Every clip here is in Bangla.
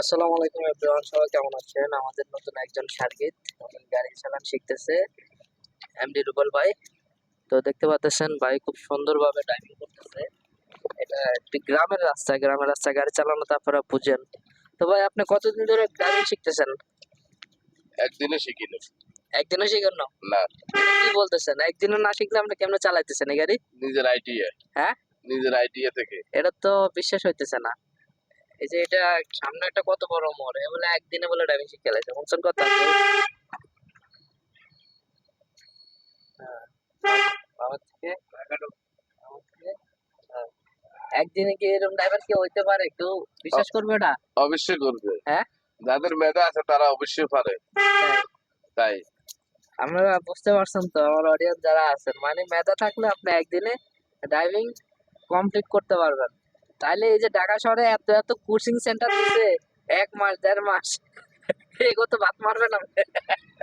আসসালামু আলাইকুম এভরিওয়ান, সবাই কেমন আছেন? আমাদের নতুন একজন সার্গিত উনি গাড়ি চালান শিখতেছে, এমডি রুবেল ভাই। তো দেখতে পাচ্ছেন ভাই খুব সুন্দরভাবে ড্রাইভিং করতেছে। এটা একটি গ্রামের রাস্তায় গাড়ি চালানো তো আপনারা বুঝেন। তো ভাই আপনি কতদিন ধরে ড্রাইভিং শিখতেছেন? একদিনে শিখিনি। একদিনও শিখেন না? না, কি বলতেছেন? একদিনও না শিখলে আপনি কেমনে চালাইতেছেন এই গাড়ি? নিজের আইডিয়া। হ্যাঁ, নিজের আইডিয়া থেকে। এটা তো বিশ্বাস হইতেছে না। এই যে এটা সামনে একটা কত বড় মোড়, এ বলে একদিনে বলে ড্রাইভিং শিখে গেছে, শুনছেন কথা? হ্যাঁ, আমার থেকে হ্যাঁ। একদিনে কি এরকম ড্রাইভার কি হইতে পারে? কেউ বিশ্বাস করবে ওটা? অবশ্যই করবে। হ্যাঁ, যাদের মেধা আছে তারা অবশ্যই পারে। তাই। তাই আপনারা বুঝতে পারছেন তো আমার অডিয়েন্স যারা আছেন, মানে মেধা থাকলে আপনি একদিনে ড্রাইভিং কমপ্লিট করতে পারবেন। তাইলে এই যে ঢাকা শহরে এত এত কোচিং সেন্টার দিছে, 1 মাস 1.5 মাস এগো তো ভাত মারবে না।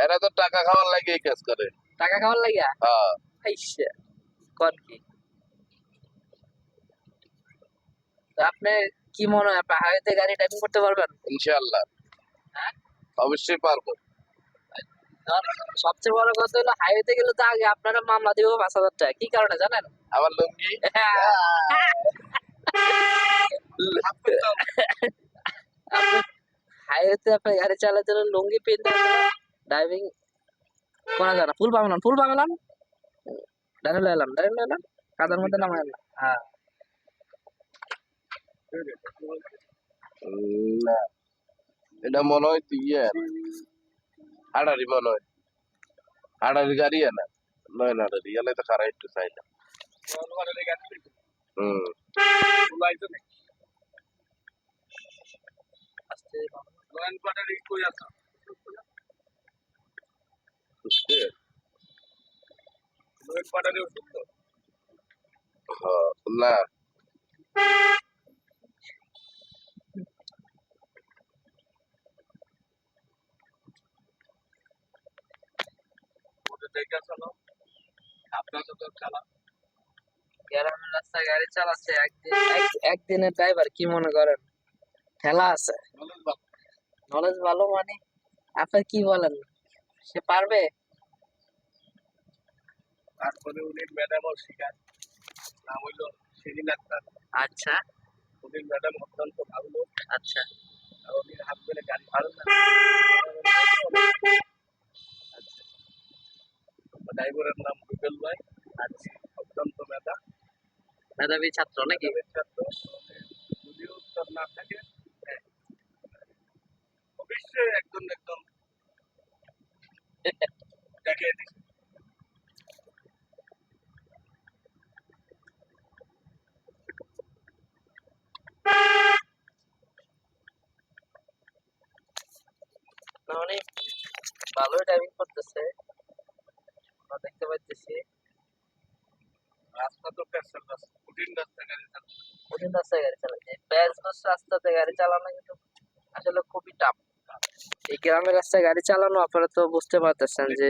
এরা তো টাকা খাওয়ার লাগে এই কাজ করে। টাকা খাওয়ার লাগিয়া হ্যাঁ, আইসা কোন কি? তো আপনি কি মনে হয় আপনি হাইওয়েতে গাড়ি ড্রাইভিং করতে পারবেন? ইনশাআল্লাহ হ্যাঁ, অবশ্যই পারবো। আর সবচেয়ে বড় কথা হলো হাইওয়েতে গেলে তো আগে আপনারা মামলা দিব 5,000 টাকা। কি কারণে জানেন? আমার লুঙ্গি আপনি হাইওয়েতে আপনি গাড়ি চালাতে হলে লুঙ্গি পিনতে ড্রাইভিং করা যায় না। ফুল বাংলান দাঁড়িয়ে এলাম কাদার মধ্যে নামাই না। হ্যাঁ, না, এটা মনে হয় তুই হাডারি মনে হয়। হাডারি গাড়ি না, নয় না হাডারি এলে তো খারাপ একটু চাই না। হুম, আস্তে বুঝতে? হ্যাঁ, না গ্রামের রাস্তায় গাড়ি চালাচ্ছে একদিনের ড্রাইভার কি মনে করেন? ঠেলা আছে, নলেজ ভালো মানে আপনি কি বলেন? সে পারবে? তারপরে উনি ম্যাডামও শিখায়, নাম হইলো শিরিন আক্তার। আচ্ছা উনি ম্যাডাম অত্যন্ত ভালো লোক। আচ্ছা আর উনি হাত ধরে গাড়ি ভালো না, ড্রাইভারের নাম রুবেল ভাই। আচ্ছা, অত্যন্ত মেধাবী ছাত্র নাকি? মেধাবী ছাত্র। যদিও উত্তর না থাকে, হ্যাঁ, অবশ্যই একজন একজন দেখিয়ে দিচ্ছে। না, উনি ভালোই ড্রাইভিং করতেছে, আমরা দেখতে পাচ্ছি। রাস্তা তো পেছাল রাস্তা, কঠিন রাস্তা গাড়ি চালানো। কঠিন রাস্তায় গাড়ি চালাচ্ছে, প্যাচগোস্ত রাস্তাতে গাড়ি চালানো কিন্তু আসলে খুবই টাফ। এই গ্রামের রাস্তায় গাড়ি চালানো আপনারা তো বুঝতে পারতেছেন যে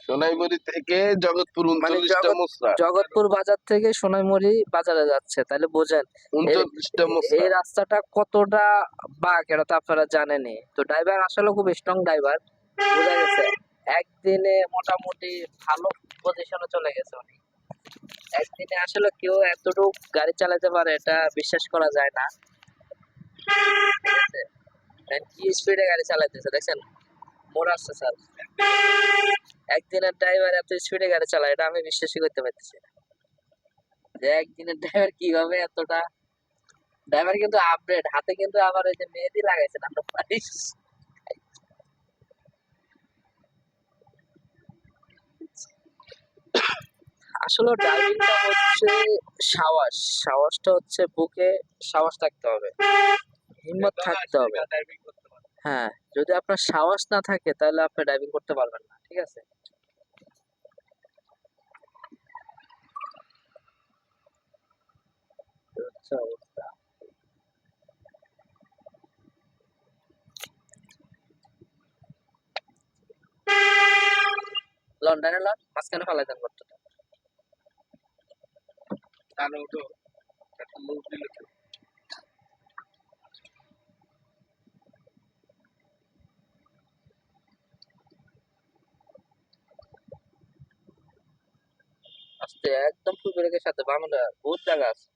সোনাইমুড়ি থেকে জগৎপুর মানে 39টা মুসরা, জগৎপুর বাজার থেকে সোনাইমুড়ি বাজারে যাচ্ছে, তাহলে বোঝেন 39টা মুসরা। এই রাস্তাটা কতটা বাঁক, এটা তো আপনারা জানেনই। তো ড্রাইভার আসলে খুব স্ট্রং ড্রাইভার, বোঝা গেছে। একদিনে মোটামুটি ভালো পজিশনে চলে গেছে উনি। একদিনে আসলে কেউ এতটুকু গাড়ি চালাতে পারে এটা বিশ্বাস করা যায় না। ঠিক আছে, কি স্পিডে গাড়ি চালাইতেছে দেখছেন? মোড় আসছে স্যার, একদিনের ড্রাইভার এত স্পিডে গাড়ি চালায় এটা আমি বিশ্বাসই করতে পারতেছি না। যে একদিনের ড্রাইভার কিভাবে এতটা, ড্রাইভার কিন্তু আপডেট, হাতে কিন্তু আবার ওই যে মেহেদি লাগাইছেন আমরা পারিস। আসলে ড্রাইভিংটা হচ্ছে সাহস, সাহসটা হচ্ছে বুকে সাহস থাকতে হবে, হিম্মত থাকতে হবে। ড্রাইভিং করতে পারে। হ্যাঁ, যদি আপনার সাহস না থাকে তাহলে আপনি ড্রাইভিং করতে পারবেন না, ঠিক আছে? তো হচ্ছে অবস্থা। লন্ডনে লন মাঝখানে ফেলাই দেন করতে। কানে উঠো, একটা লোক দিলে তো। আছে একদম ফুল ব্রেকের সাথে বামে বহুত জায়গা আছে।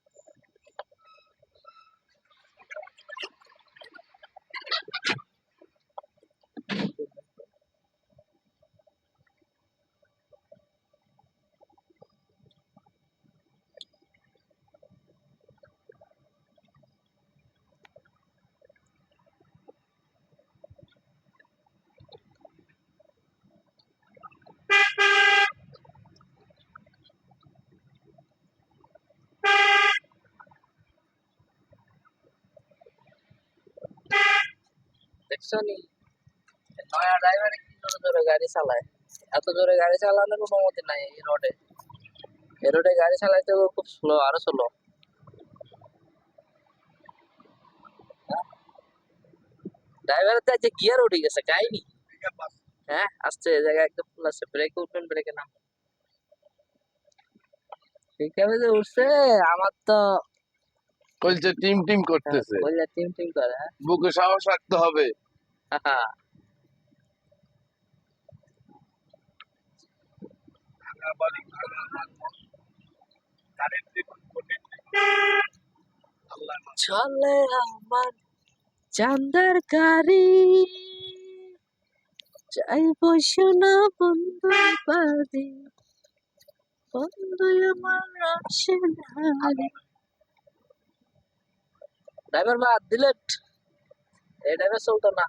দেখছো নি নয়া ড্রাইভারে কি জোরে জোরে গাড়ি চালায়, এত জোরে গাড়ি চালানোর অনুমতি নাই এই রোডে। এই রোডে গাড়ি চালাইতে খুব স্লো, আরো স্লো। ড্রাইভারের তো যে গিয়ার উঠে গেছে কাহিনি। হ্যাঁ আসছে, এই জায়গায় একদম ফুল আছে, ব্রেক উঠবেন ব্রেকে নাম ঠিক আছে যে উঠছে। আমার তো বলছে টিম টিম করতেছে, বললে টিম টিম করে। হ্যাঁ বুকে সাহস রাখতে হবে। চলে আমার চান্দার গাড়ি, যাইব শোনা বন্ধু বাড়ি, বন্ধু আমার রসের হাড়ি। ড্রাইভার বাদ ডিলেট, এই ড্রাইভার চলতো না।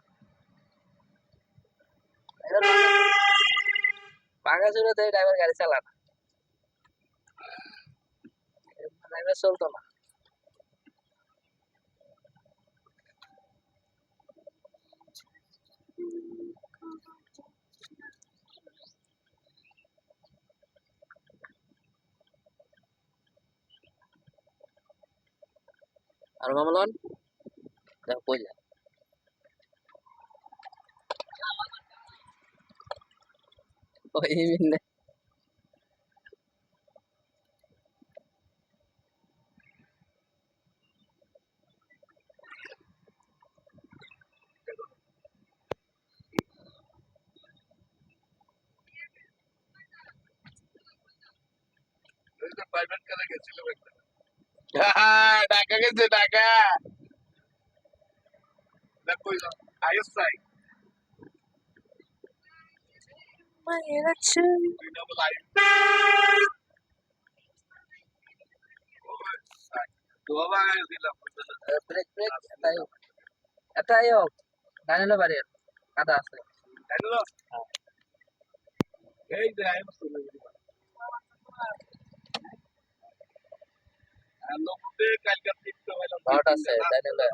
পাকা চলে তো এই ড্রাইভার গাড়ি চালা না, ড্রাইভার চলতো না। আর মামলন দেখ কইলা ওই মিন্নে প্রাইভেট কারে গেছিল ঢাকা গেছে, ঢাকা আইএস সাই মায়ের ছবি ডাবল আই গোবা গেছিলাম। ব্রেক ব্রেক এটাই হোক ডাইনেলো বাড়ির কাদা আছে। হ্যালো এই যে আইএস কালকে ফিক্স হইলো নট আছে ডাইনেলো